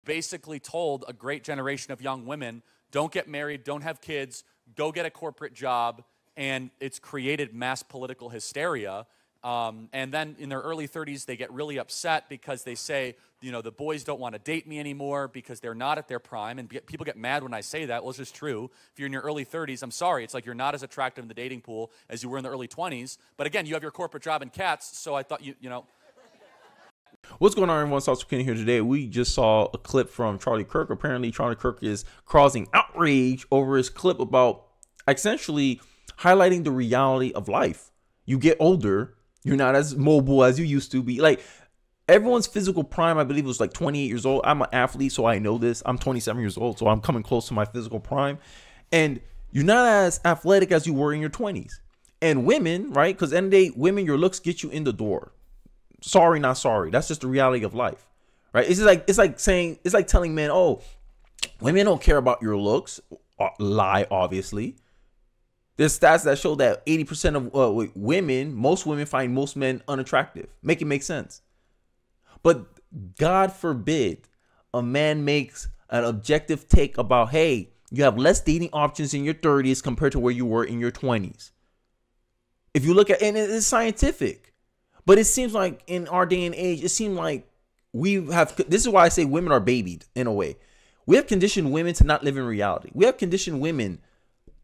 basically told a great generation of young women, don't get married, don't have kids, go get a corporate job, and it's created mass political hysteria. And then in their early 30s, they get really upset because they say, you know, the boys don't want to date me anymore because they're not at their prime. And people get mad when I say that. Well, it's just true. If you're in your early 30s, I'm sorry. It's like you're not as attractive in the dating pool as you were in the early 20s. But again, you have your corporate job and cats, so I thought, you know. What's going on, everyone? Sauce Ken here today. We just saw a clip from Charlie Kirk. Apparently, Charlie Kirk is causing outrage over his clip about essentially highlighting the reality of life. You get older, you're not as mobile as you used to be. Like, everyone's physical prime, I believe, was like 28 years old. I'm an athlete, so I know this. I'm 27 years old, so I'm coming close to my physical prime. And you're not as athletic as you were in your 20s. And women, right? Because end of the day, women, your looks get you in the door. Sorry, not sorry. That's just the reality of life, right? It's like telling men, oh, women don't care about your looks. Lie, obviously. There's stats that show that 80% of women, most women find most men unattractive. Make it make sense. But God forbid a man makes an objective take about, hey, you have less dating options in your 30s compared to where you were in your 20s. If you look at, and it's scientific. But it seems like in our day and age, it seems like this is why I say women are babied in a way. We have conditioned women to not live in reality. We have conditioned women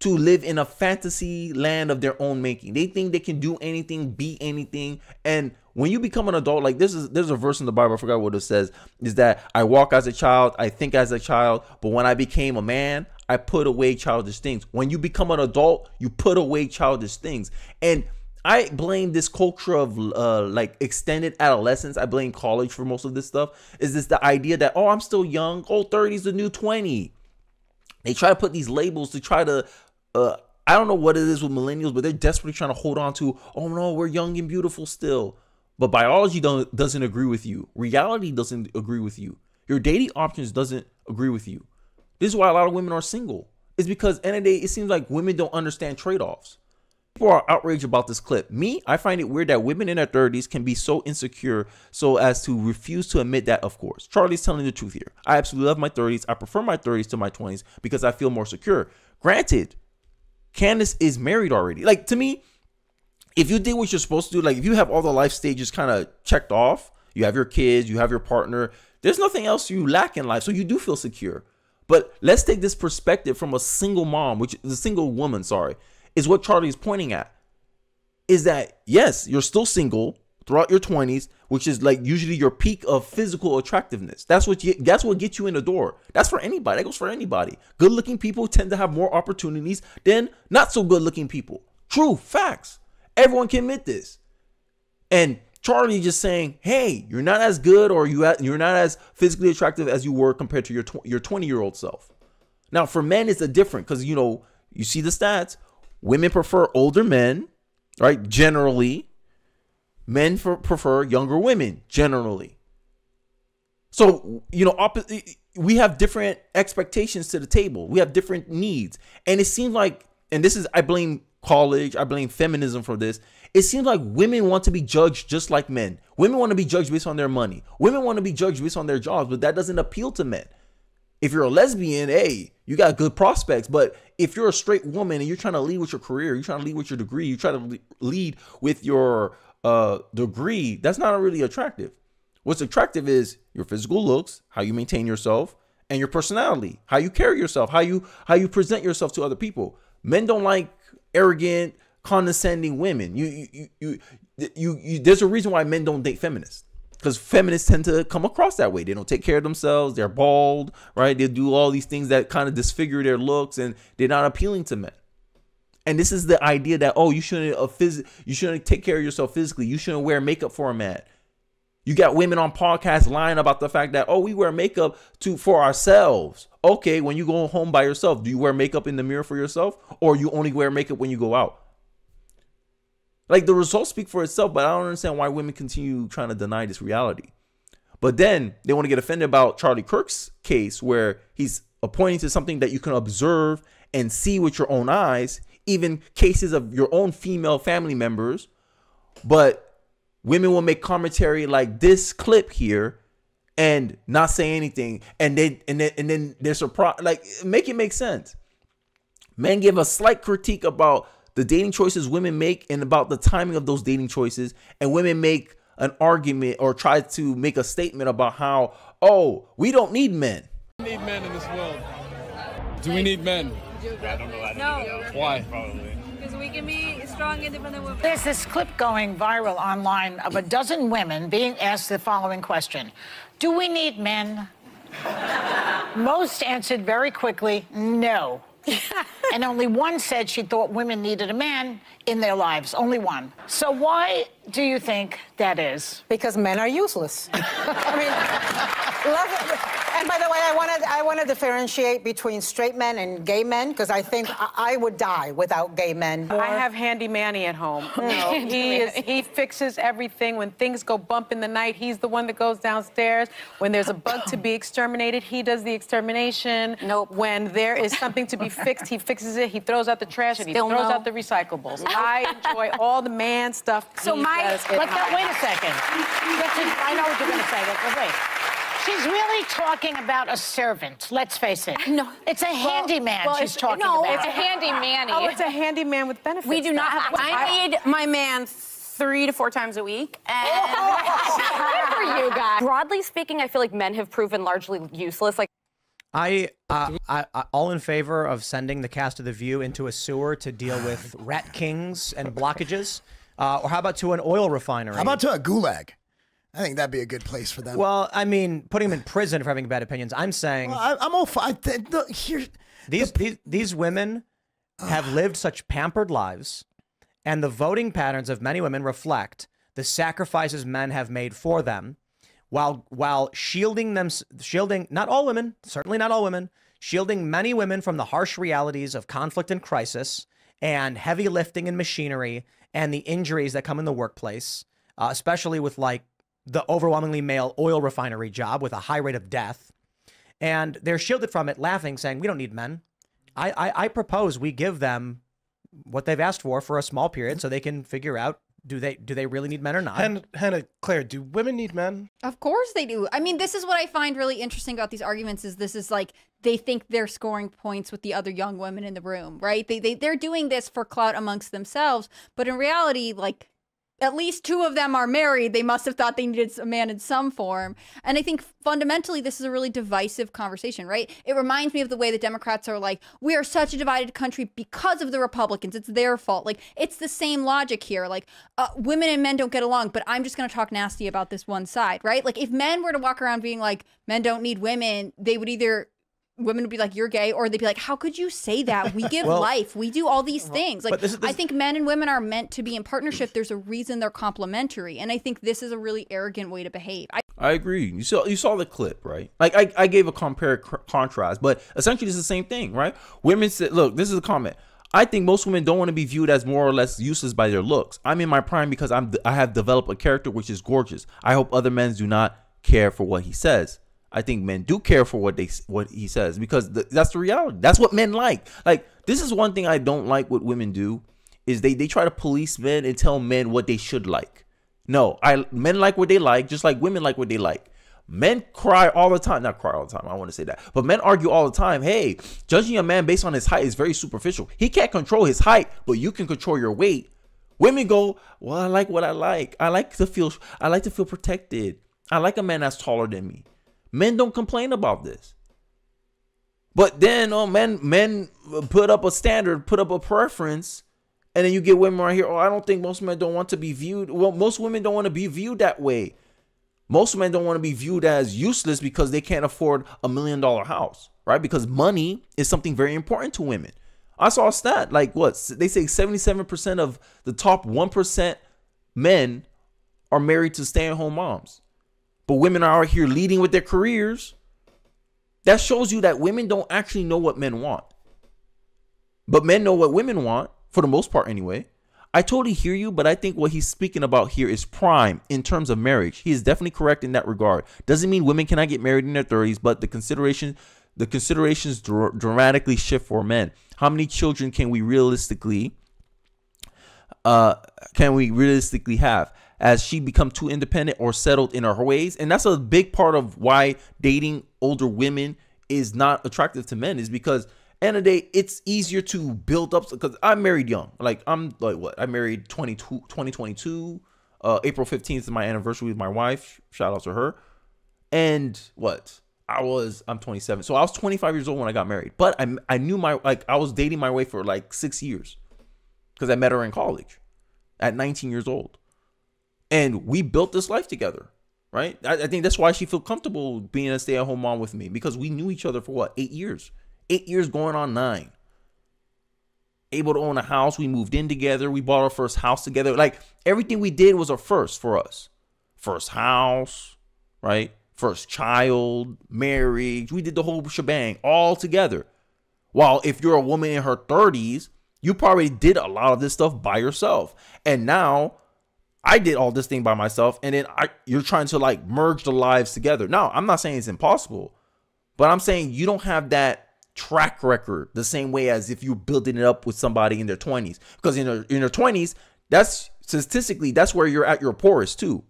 to live in a fantasy land of their own making. They think they can do anything, be anything. And when you become an adult, like there's a verse in the Bible, I forgot what it says, is that I walk as a child, I think as a child, but when I became a man, I put away childish things. When you become an adult, you put away childish things. And I blame this culture of like extended adolescence. I blame college for most of this stuff. Is this the idea that, oh, I'm still young. Oh, 30 is the new 20. They try to put these labels to try to, I don't know what it is with millennials, but they're desperately trying to hold on to, oh no, we're young and beautiful still. But biology doesn't agree with you. Reality doesn't agree with you. Your dating options doesn't agree with you. This is why a lot of women are single. It's because end of the day, it seems like women don't understand trade-offs. People are outraged about this clip. Me, I find it weird that women in their 30s can be so insecure so as to refuse to admit that, of course. Charlie's telling the truth here. I absolutely love my 30s. I prefer my 30s to my 20s because I feel more secure. Granted, Candace is married already. Like, to me, if you did what you're supposed to do, like if you have all the life stages kind of checked off, you have your kids, you have your partner, there's nothing else you lack in life. So you do feel secure. But let's take this perspective from a single mom, which is a single woman, sorry. Is what Charlie is pointing at, is that, yes, you're still single throughout your 20s, which is like usually your peak of physical attractiveness. That's what gets you in the door. That's for anybody. That goes for anybody. Good looking people tend to have more opportunities than not so good looking people. True facts. Everyone can admit this. And Charlie just saying, hey, you're not as good or you're not as physically attractive as you were compared to your 20-year-old self. Now, for men, it's a different because, you know, you see the stats. Women prefer older men, right? Generally, men prefer younger women, generally. So, you know, we have different expectations to the table. We have different needs. And it seems like, and this is, I blame college, I blame feminism for this. It seems like women want to be judged just like men. Women want to be judged based on their money. Women want to be judged based on their jobs, but that doesn't appeal to men. If you're a lesbian, hey, you got good prospects. But if you're a straight woman and you're trying to lead with your career, you're trying to lead with your degree, you try to lead with your degree, that's not really attractive. What's attractive is your physical looks, how you maintain yourself, and your personality, how you carry yourself, how you present yourself to other people. Men don't like arrogant, condescending women. There's a reason why men don't date feminists. Because feminists tend to come across that way. They don't take care of themselves. They're bald, right? They do all these things that kind of disfigure their looks, and they're not appealing to men. And this is the idea that, oh, you shouldn't take care of yourself physically. You shouldn't wear makeup for a man. You got women on podcasts lying about the fact that, oh, we wear makeup for ourselves. Okay, when you go home by yourself, do you wear makeup in the mirror for yourself, or you only wear makeup when you go out? Like, the results speak for itself, but I don't understand why women continue trying to deny this reality. But then they want to get offended about Charlie Kirk's case, where he's pointing to something that you can observe and see with your own eyes, even cases of your own female family members. But women will make commentary like this clip here and not say anything, and then they're surprised. Like, make it make sense. Men give a slight critique about the dating choices women make and about the timing of those dating choices, and women make an argument or try to make a statement about how, oh, we don't need men. We need men in this world. Do we need men? I don't know that. No. Why? Probably. Because we can be strong, independent women. There's this clip going viral online of a dozen women being asked the following question: do we need men? Most answered very quickly, no. And only one said she thought women needed a man in their lives. Only one. So why do you think that is? Because men are useless. I mean, love it. And by the way, I want to differentiate between straight men and gay men, because I think I would die without gay men. I have Handy Manny at home. He fixes everything. When things go bump in the night, he's the one that goes downstairs. When there's a bug to be exterminated, he does the extermination. Nope. When there is something to be fixed, he fixes it. He throws out the trash and he throws out the recyclables. I enjoy all the man stuff. So wait a second. I know what you're going to say, but wait. She's really talking about a servant, let's face it. No. It's a handyman she's talking about. No, it's a handy manny. Oh, it's a handyman with benefits. We do not have. I need my man 3 to 4 times a week. And Good for you guys. Broadly speaking, I feel like men have proven largely useless. Like, I all in favor of sending the cast of The View into a sewer to deal with rat kings and blockages, or how about to an oil refinery? How about to a gulag? I think that'd be a good place for them. Well, I mean, putting them in prison for having bad opinions. I'm saying I'm all fine. These women have lived such pampered lives, and the voting patterns of many women reflect the sacrifices men have made for them, while shielding not all women, certainly not all women, shielding many women from the harsh realities of conflict and crisis and heavy lifting and machinery and the injuries that come in the workplace, especially with like the overwhelmingly male oil refinery job with a high rate of death. And they're shielded from it, laughing, saying, we don't need men. I propose we give them what they've asked for a small period so they can figure out, do they really need men or not? And Hannah, Claire, do women need men? Of course they do. I mean, this is what I find really interesting about these arguments is this is like, they think they're scoring points with the other young women in the room, right? They're doing this for clout amongst themselves. But in reality, like, at least 2 of them are married. They must have thought they needed a man in some form. And I think fundamentally, this is a really divisive conversation, right? It reminds me of the way the Democrats are like, we are such a divided country because of the Republicans. It's their fault. Like, it's the same logic here. Like, women and men don't get along, but I'm just going to talk nasty about this one side, right? Like, if men were to walk around being like, men don't need women, they would either... women would be like, you're gay, or they'd be like, how could you say that? We give life. We do all these things. Like, I think men and women are meant to be in partnership. There's a reason they're complementary. And I think this is a really arrogant way to behave. I agree. You saw the clip, right? Like, I gave a contrast, but essentially it's the same thing, right? Women said, look, this is a comment. I think most women don't want to be viewed as more or less useless by their looks. I'm in my prime because I have developed a character which is gorgeous. I hope other men do not care for what he says. I think men do care for what he says because that's the reality. That's what men like. Like, this is one thing I don't like what women do is they try to police men and tell men what they should like. No, men like what they like, just like women like what they like. Men cry all the time. Not cry all the time. I don't want to say that. But men argue all the time. Hey, judging a man based on his height is very superficial. He can't control his height, but you can control your weight. Women go, well, I like what I like. I like to feel protected. I like a man that's taller than me. Men don't complain about this. But then men put up a standard, put up a preference, and then you get women right here. Oh, I don't think most men don't want to be viewed. Well, most women don't want to be viewed that way. Most men don't want to be viewed as useless because they can't afford $1 million house, right? Because money is something very important to women. I saw a stat, like what? They say 77% of the top 1% men are married to stay-at-home moms. But women are out here leading with their careers. That shows you that women don't actually know what men want. But men know what women want, for the most part anyway. I totally hear you, but I think what he's speaking about here is prime in terms of marriage. He is definitely correct in that regard. Doesn't mean women cannot get married in their 30s, but the considerations dramatically shift for men. How many children can we realistically have? as she become too independent or settled in her ways. And that's a big part of why dating older women is not attractive to men, is because end of the day, it's easier to build up. Because I'm married young. Like, I'm like, what? I married 2022. April 15th is my anniversary with my wife. Shout out to her. And what? I'm 27. So I was 25 years old when I got married. But I knew I was dating my wife for like 6 years. Because I met her in college at 19 years old. And we built this life together, right? I think that's why she felt comfortable being a stay-at-home mom with me, because we knew each other for what, 8 years? 8 years going on 9. Able to own a house. We moved in together. We bought our first house together. Like, everything we did was a first for us. First house, right? First child, marriage. We did the whole shebang all together. While if you're a woman in her 30s, you probably did a lot of this stuff by yourself. And now I did all this thing by myself, and then you're trying to like merge the lives together. Now, I'm not saying it's impossible, but I'm saying you don't have that track record the same way as if you're building it up with somebody in their 20s. Because in their 20s, that's statistically, that's where you're at your poorest too.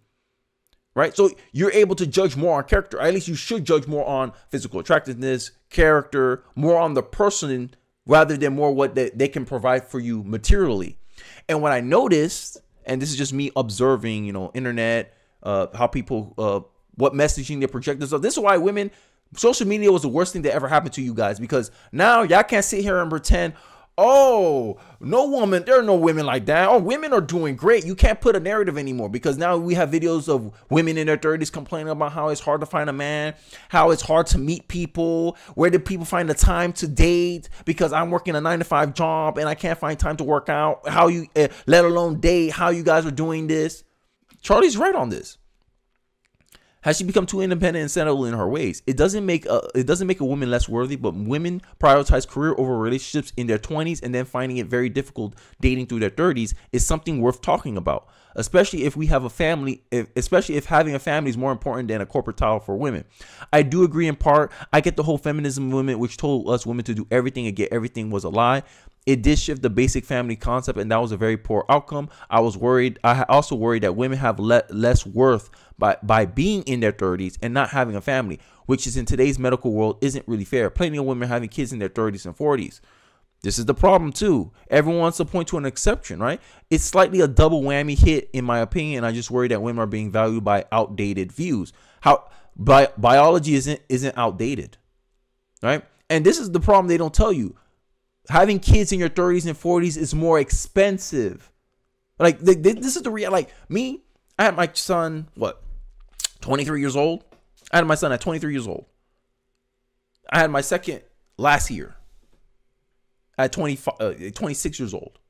Right? So you're able to judge more on character. At least you should judge more on physical attractiveness, character, more on the person rather than more what they can provide for you materially. And what I noticed, and this is just me observing, internet, how people, what messaging they project themselves. This is why women, social media was the worst thing that ever happened to you guys, because now y'all can't sit here and pretend, oh, there are no women like that. Oh, women are doing great. You can't put a narrative anymore, because now we have videos of women in their 30s complaining about how it's hard to find a man, how it's hard to meet people. Where do people find the time to date? Because I'm working a 9-to-5 job and I can't find time to work out. How you, let alone date, how you guys are doing this. Charlie's right on this. Has she become too independent and settled in her ways? It doesn't make a woman less worthy, but women prioritize career over relationships in their 20s and then finding it very difficult dating through their 30s is something worth talking about, especially if we have a family, especially if having a family is more important than a corporate title for women. I do agree in part. I get the whole feminism movement, which told us women to do everything and get everything, was a lie. It did shift the basic family concept, and that was a very poor outcome. I also worried that women have less worth by being in their 30s and not having a family, which is in today's medical world isn't really fair. Plenty of women having kids in their 30s and 40s. This is the problem too. Everyone wants to point to an exception, right? It's slightly a double whammy hit, in my opinion. I just worry that women are being valued by outdated views. Biology isn't outdated, right? And this is the problem they don't tell you. Having kids in your 30s and 40s is more expensive. Like, this is the real. Like, me, I had my son, 23 years old? I had my son at 23 years old. I had my second last year at 26 years old.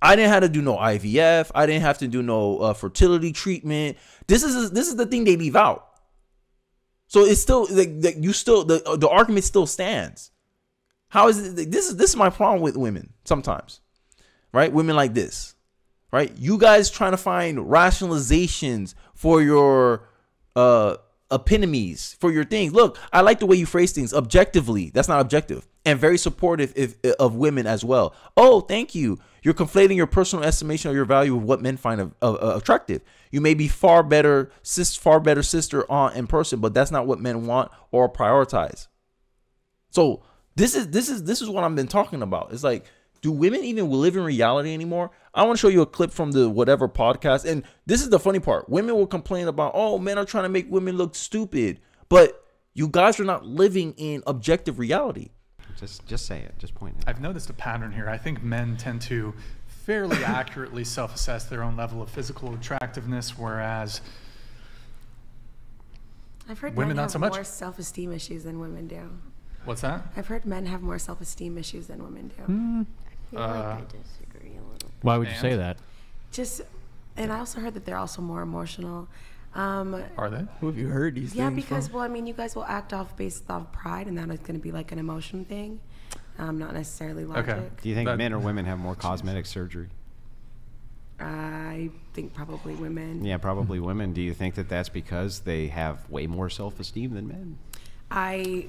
I didn't have to do no IVF. I didn't have to do no fertility treatment. This is the thing they leave out. So it's still the argument still stands. How is it? This is my problem with women sometimes, right? Women like this, right? You guys trying to find rationalizations for your epitomes, for your things. Look, I like the way you phrase things objectively. That's not objective. And very supportive of women as well. Oh, thank you. You're conflating your personal estimation of your value with what men find attractive. You may be far better sister, aunt, and person, but that's not what men want or prioritize. So this is what I've been talking about. It's like, do women even live in reality anymore? I want to show you a clip from the whatever podcast. And this is the funny part. Women will complain about, oh, men are trying to make women look stupid. But you guys are not living in objective reality. Just say it. Just point it out. I've noticed a pattern here. I think men tend to fairly accurately self-assess their own level of physical attractiveness, whereas I've heard women men not so have much. more self-esteem issues than women do. What's that? I've heard men have more self-esteem issues than women do. I feel like I disagree a little. Why would you say that? And I also heard that they're also more emotional. Are they? Who have you heard these Yeah, things because, from? well, I mean, you guys will act off based off pride, and that is going to be like an emotion thing, not necessarily logic. Okay. Do you think men or women have more cosmetic surgery? I think probably women. Yeah, probably women. Do you think that that's because they have way more self-esteem than men? I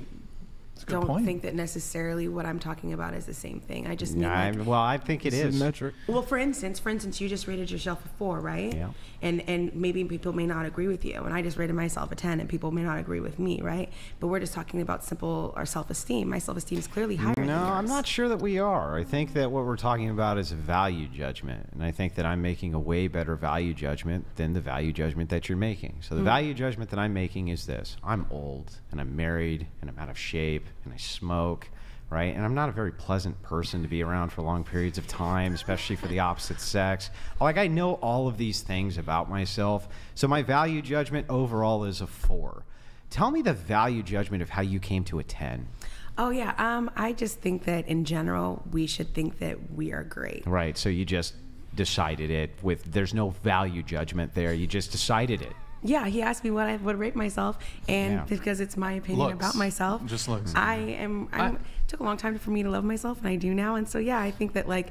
don't think that necessarily what I'm talking about is the same thing. I just mean well, I think it is. Metric. Well, for instance, you just rated yourself a 4, right? Yeah. And maybe people may not agree with you, and I just rated myself a 10, and people may not agree with me, right? But we're just talking about our self-esteem. My self-esteem is clearly higher than yours. I'm not sure that we are. I think that what we're talking about is a value judgment, and I think that I'm making a way better value judgment than the value judgment that you're making. So the value judgment that I'm making is this: I'm old, and I'm married, and I'm out of shape, and I smoke, right? And I'm not a very pleasant person to be around for long periods of time, especially for the opposite sex. Like, I know all of these things about myself. So my value judgment overall is a 4. Tell me the value judgment of how you came to a 10. Oh, yeah. I just think that in general, we should think that we are great. Right. So you just decided it there's no value judgment there. You just decided it. Yeah, he asked me what I would rate myself, and because it's my opinion about myself, just looks. It took a long time for me to love myself, and I do now. And so, yeah, I think that, like,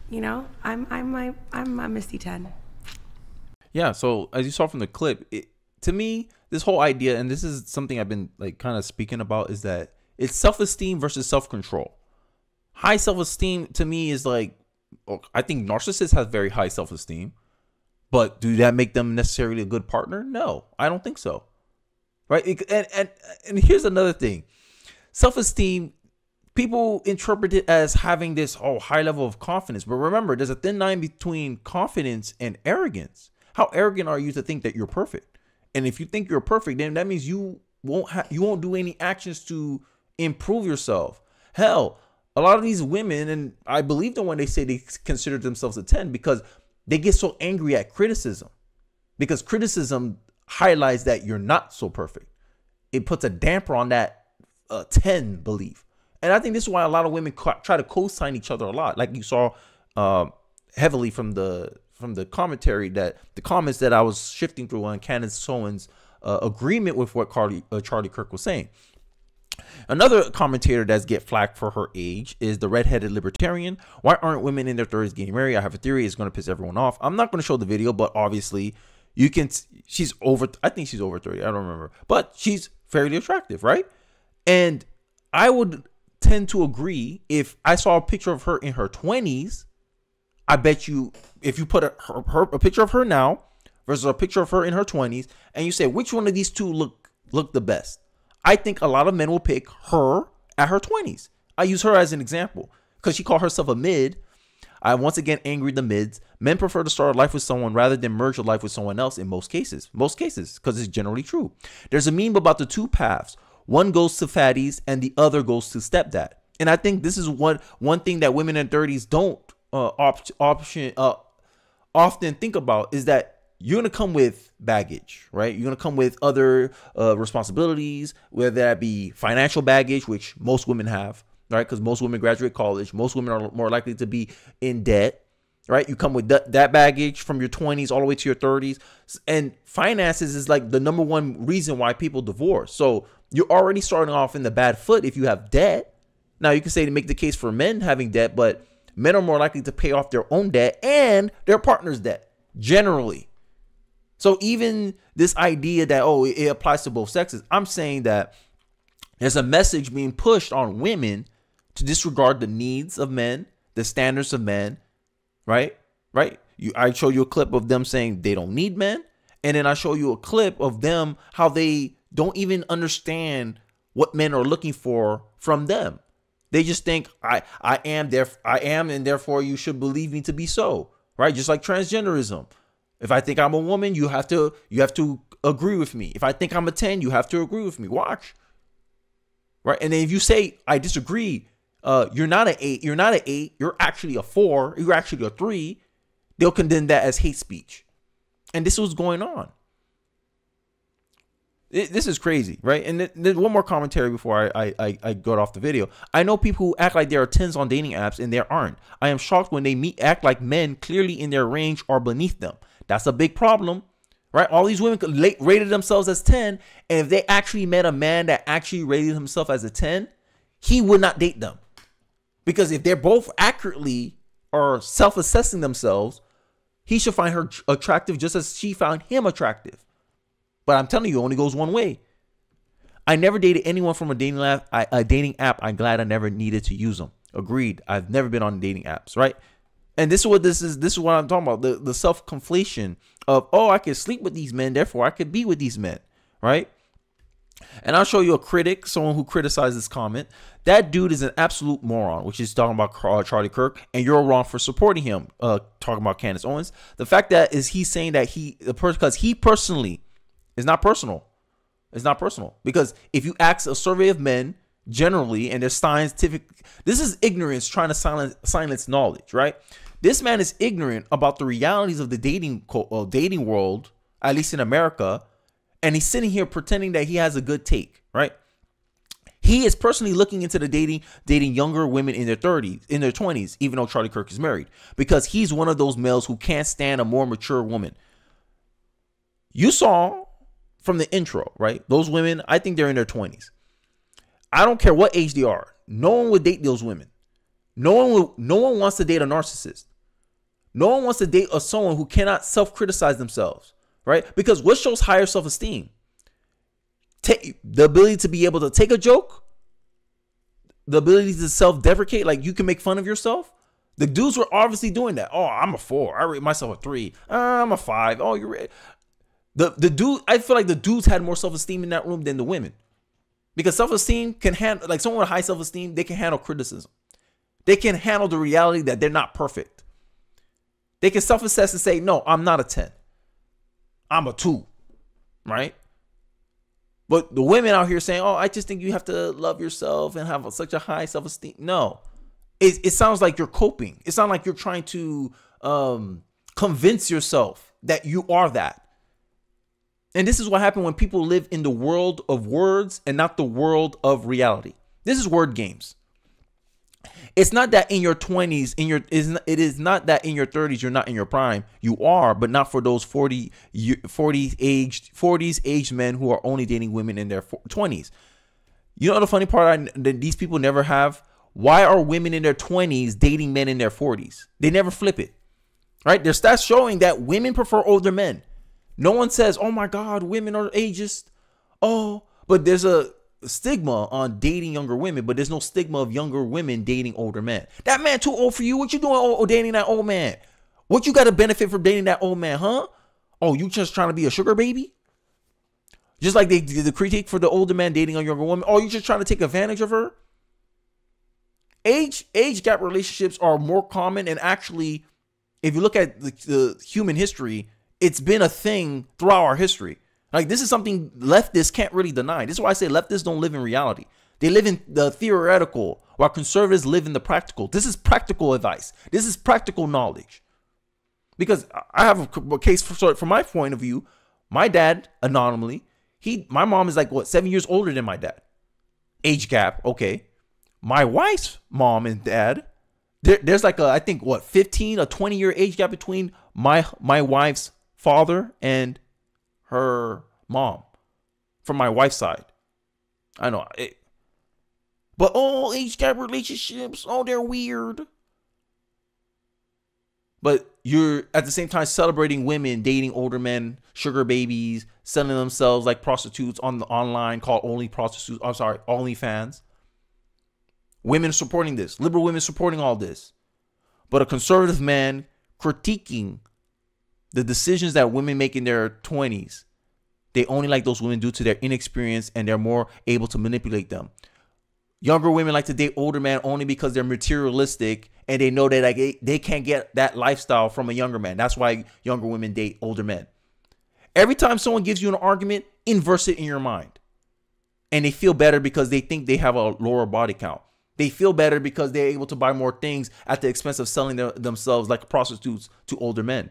you know, I'm a Misty 10. Yeah. So as you saw from the clip, to me, this whole idea, and this is something I've been like kind of speaking about, is that it's self-esteem versus self-control. High self-esteem to me is like, I think narcissists have very high self-esteem. But do that make them necessarily a good partner? No, I don't think so. Right? And here's another thing. Self-esteem, people interpret it as having this high level of confidence. But remember, there's a thin line between confidence and arrogance. How arrogant are you to think that you're perfect? And if you think you're perfect, then that means you won't do any actions to improve yourself. Hell, a lot of these women, and I believe them when they say they consider themselves a 10, because they get so angry at criticism, because criticism highlights that you're not so perfect. It puts a damper on that 10 belief. And I think this is why a lot of women try to co-sign each other a lot. Like you saw heavily from the commentary, that the comments that I was shifting through on Candace Sowen's agreement with what Charlie Kirk was saying. Another commentator that's get flack for her age is the redheaded libertarian. Why aren't women in their 30s getting married? I have a theory. It's going to piss everyone off. I'm not going to show the video, but obviously you can. She's over. I think she's over 30. I don't remember, but she's fairly attractive, right? And I would tend to agree. If I saw a picture of her in her 20s, I bet you if you put a picture of her now versus a picture of her in her 20s, and you say which one of these two look the best, I think a lot of men will pick her at her 20s. I use her as an example because she called herself a mid. I once again angry the mids. Men prefer to start a life with someone rather than merge a life with someone else in most cases. Most cases, because it's generally true. There's a meme about the two paths. One goes to fatties and the other goes to stepdad. And I think this is one thing that women in 30s don't often think about, is that you're going to come with baggage, right? You're going to come with other responsibilities, whether that be financial baggage, which most women have, right? Because most women graduate college. Most women are more likely to be in debt, right? You come with that baggage from your 20s all the way to your 30s. And finances is like the number one reason why people divorce. So you're already starting off in the bad foot if you have debt. Now, you can say to make the case for men having debt, but men are more likely to pay off their own debt and their partner's debt, generally. So even this idea that, it applies to both sexes, I'm saying that there's a message being pushed on women to disregard the needs of men, the standards of men, right? I show you a clip of them saying they don't need men. And then I show you a clip of them, how they don't even understand what men are looking for from them. They just think I am, and therefore you should believe me to be so, right? Just like transgenderism. If I think I'm a woman, you have to agree with me. If I think I'm a 10, you have to agree with me. Watch. Right? And then if you say I disagree, you're not an 8, you're actually a 4, you're actually a 3, they'll condemn that as hate speech. And this is what's going on. This is crazy, right? And there's one more commentary before I got off the video. I know people who act like there are 10s on dating apps and there aren't. I am shocked when they act like men clearly in their range or beneath them. That's a big problem, right? All these women rated themselves as 10, and if they actually met a man that actually rated himself as a 10, he would not date them. Because if they're both accurately or self-assessing themselves, he should find her attractive just as she found him attractive. But I'm telling you, it only goes one way. I never dated anyone from a dating app. I'm glad I never needed to use them. Agreed. I've never been on dating apps, right? And this is what this is what I'm talking about. The self-conflation of, oh, I can sleep with these men, therefore I could be with these men, right? And I'll show you a critic, someone who criticized this comment. That dude is an absolute moron, which is talking about Charlie Kirk, and you're wrong for supporting him. Talking about Candace Owens. The fact that is he's saying that because he personally is not personal. It's not personal, because if you ask a survey of men generally, and there's scientific, this is ignorance trying to silence knowledge, right? This man is ignorant about the realities of the dating world, at least in America. And he's sitting here pretending that he has a good take, right? He is personally looking into the dating younger women in their 30s, in their 20s, even though Charlie Kirk is married, because he's one of those males who can't stand a more mature woman. You saw from the intro, right? Those women, I think they're in their 20s. I don't care what age they are. No one would date those women. No one wants to date a narcissist. No one wants to date someone who cannot self-criticize themselves. Right? Because what shows higher self-esteem? The ability to be able to take a joke, the ability to self-deprecate, like you can make fun of yourself. The dudes were obviously doing that. Oh, I'm a 4. I rate myself a 3. I'm a 5. Oh, you're right. The dude, I feel like the dudes had more self-esteem in that room than the women. Because self-esteem can handle, like someone with high self-esteem, they can handle criticism. They can handle the reality that they're not perfect. They can self-assess and say, no, I'm not a 10. I'm a 2, right? But the women out here saying, oh, I just think you have to love yourself and have such a high self-esteem. No, it sounds like you're coping. It sounds like you're trying to convince yourself that you are that. And this is what happened when people live in the world of words and not the world of reality. This is word games. It's not that in your 20s, it is not that in your 30s you're not in your prime. You are, but not for those 40s aged men who are only dating women in their 20s. You know the funny part that these people never have? Why are women in their 20s dating men in their 40s? They never flip it. Right? There's stats showing that women prefer older men. No one says, "Oh my God, women are ageist." Oh, but there's a stigma on dating younger women, but there's no stigma of younger women dating older men. That man too old for you. What you doing dating that old man? What you got to benefit from dating that old man, huh? Oh, you just trying to be a sugar baby? Just like they did the critique for the older man dating a younger woman. Oh, you just trying to take advantage of her? Age gap relationships are more common, and actually, if you look at the human history, it's been a thing throughout our history. Like, this is something leftists can't really deny. This is why I say leftists don't live in reality. They live in the theoretical, while conservatives live in the practical. This is practical advice. This is practical knowledge. Because I have a case from my point of view. My dad, anonymously, my mom is like, what, 7 years older than my dad. Age gap, okay. My wife's mom and dad, there's like I think, what, 15, a 20-year age gap between my wife's father and her mom from my wife's side. I know. But all age gap relationships, oh, they're weird. But you're at the same time celebrating women dating older men, sugar babies, selling themselves like prostitutes on the online called OnlyFans. Women supporting this, liberal women supporting all this. But a conservative man critiquing the decisions that women make in their 20s, they only like those women due to their inexperience, and they're more able to manipulate them. Younger women like to date older men only because they're materialistic, and they know that like they can't get that lifestyle from a younger man. That's why younger women date older men. Every time someone gives you an argument, inverse it in your mind. And they feel better because they think they have a lower body count. They feel better because they're able to buy more things at the expense of selling themselves like prostitutes to older men.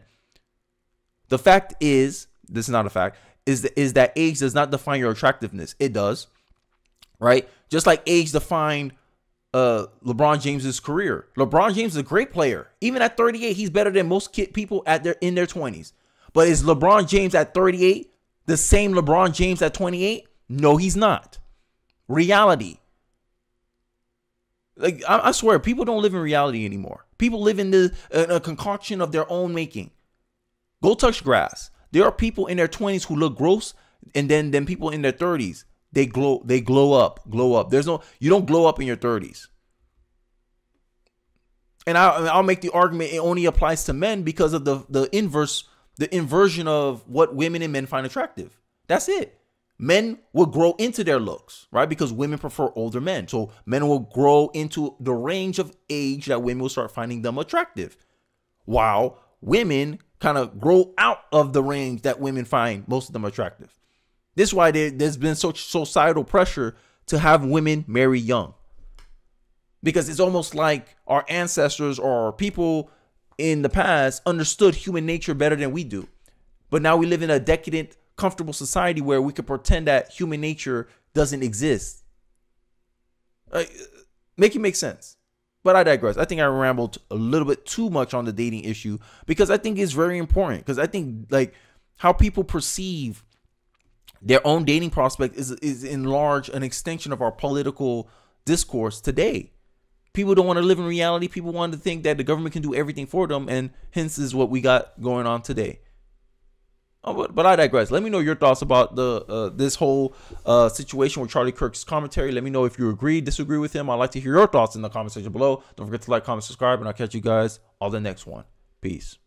The fact is, this is not a fact, is that age does not define your attractiveness. It does, right? Just like age defined LeBron James's career. LeBron James is a great player. Even at 38, he's better than most people in their 20s. But is LeBron James at 38 the same LeBron James at 28? No, he's not. Reality. Like, I swear, people don't live in reality anymore. People live in a concoction of their own making. Go touch grass. There are people in their 20s who look gross, and then people in their 30s they glow up. You don't glow up in your 30s. And I'll make the argument it only applies to men because of the inversion of what women and men find attractive. That's it. Men will grow into their looks, right? Because women prefer older men. So men will grow into the range of age that women will start finding them attractive. While women kind of grow out of the range that women find most of them attractive. This is why there's been such societal pressure to have women marry young. Because it's almost like our ancestors or people in the past understood human nature better than we do. But now we live in a decadent, comfortable society where we can pretend that human nature doesn't exist. Make it make sense. But I digress. I think I rambled a little bit too much on the dating issue because I think it's very important. Because I think like how people perceive their own dating prospect is in large an extension of our political discourse today. People don't want to live in reality. People want to think that the government can do everything for them, and hence is what we got going on today. But I digress. Let me know your thoughts about this whole situation with Charlie Kirk's commentary. Let me know if you agree, disagree with him. I'd like to hear your thoughts in the comment section below. Don't forget to like, comment, subscribe, and I'll catch you guys on the next one. Peace.